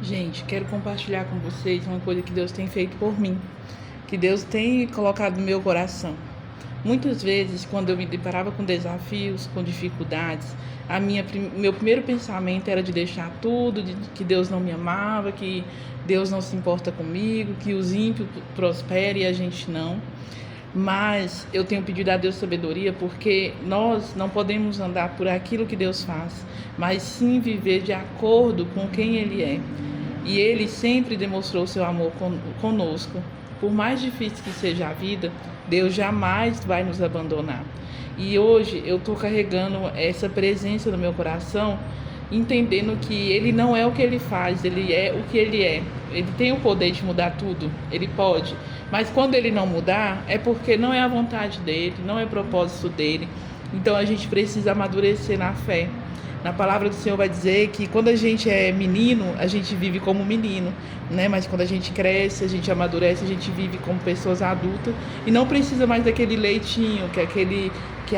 Gente, quero compartilhar com vocês uma coisa que Deus tem feito por mim, que Deus tem colocado no meu coração. Muitas vezes, quando eu me deparava com desafios, com dificuldades, meu primeiro pensamento era de deixar tudo, de que Deus não me amava, que Deus não se importa comigo, que os ímpios prosperem e a gente não. Mas eu tenho pedido a Deus sabedoria porque nós não podemos andar por aquilo que Deus faz, mas sim viver de acordo com quem Ele é. E Ele sempre demonstrou seu amor conosco. Por mais difícil que seja a vida, Deus jamais vai nos abandonar. E hoje eu estou carregando essa presença no meu coração, entendendo que Ele não é o que Ele faz, Ele é o que Ele é. Ele tem o poder de mudar tudo, Ele pode. Mas quando Ele não mudar, é porque não é a vontade dEle, não é propósito dEle. Então a gente precisa amadurecer na fé. Na palavra do Senhor vai dizer que quando a gente é menino, a gente vive como menino, né? Mas quando a gente cresce, a gente amadurece, a gente vive como pessoas adultas e não precisa mais daquele leitinho, que é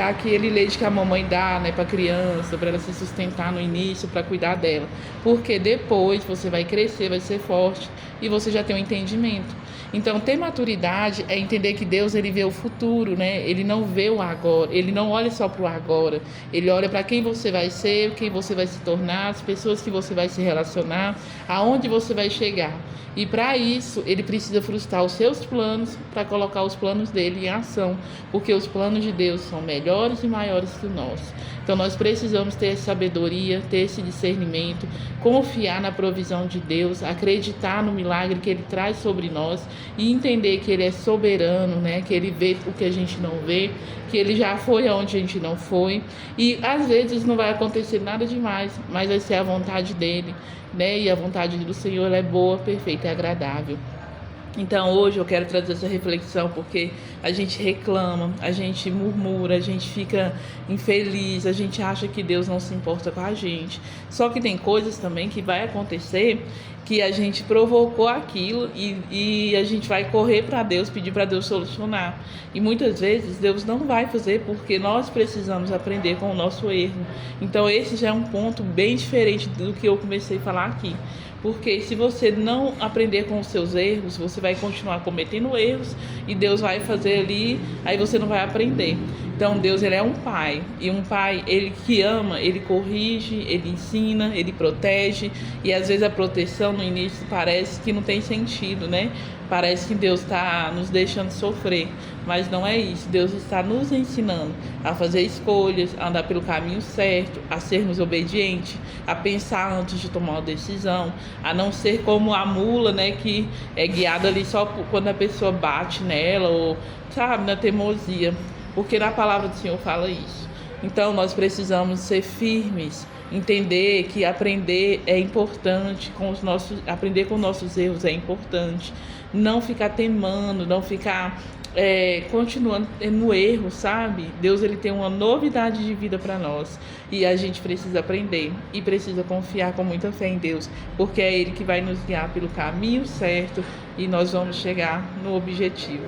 aquele leite que a mamãe dá, né, para criança, para ela se sustentar no início, para cuidar dela. Porque depois você vai crescer, vai ser forte e você já tem um entendimento. Então, ter maturidade é entender que Deus, ele vê o futuro, né? Ele não vê o agora, ele não olha só para o agora, ele olha para quem você vai ser, quem você vai se tornar, as pessoas que você vai se relacionar, aonde você vai chegar. E para isso, ele precisa frustrar os seus planos para colocar os planos dele em ação, porque os planos de Deus são melhores e maiores que os nossos. Então, nós precisamos ter essa sabedoria, ter esse discernimento, confiar na provisão de Deus, acreditar no milagre que Ele traz sobre nós e entender que Ele é soberano, né? Que Ele vê o que a gente não vê, que Ele já foi aonde a gente não foi. E às vezes não vai acontecer nada demais, mas vai ser a vontade dEle, né? E a vontade do Senhor é boa, perfeita e agradável. Então hoje eu quero trazer essa reflexão porque a gente reclama, a gente murmura, a gente fica infeliz, a gente acha que Deus não se importa com a gente. Só que tem coisas também que vai acontecer que a gente provocou aquilo e a gente vai correr para Deus, pedir para Deus solucionar. E muitas vezes Deus não vai fazer porque nós precisamos aprender com o nosso erro. Então esse já é um ponto bem diferente do que eu comecei a falar aqui. Porque se você não aprender com os seus erros, você vai continuar cometendo erros e Deus vai fazer ali, aí você não vai aprender. Então Deus, ele é um pai, e um pai, ele que ama, ele corrige, ele ensina, ele protege, e às vezes a proteção no início parece que não tem sentido, né? Parece que Deus está nos deixando sofrer, mas não é isso. Deus está nos ensinando a fazer escolhas, a andar pelo caminho certo, a sermos obedientes, a pensar antes de tomar uma decisão, a não ser como a mula, né, que é guiada ali só quando a pessoa bate nela ou, sabe, na teimosia. Porque na palavra do Senhor fala isso. Então nós precisamos ser firmes, entender que aprender é importante, aprender com nossos erros é importante, não ficar temando, não ficar continuando no erro, sabe? Deus, ele tem uma novidade de vida para nós e a gente precisa aprender e precisa confiar com muita fé em Deus, porque é Ele que vai nos guiar pelo caminho certo e nós vamos chegar no objetivo.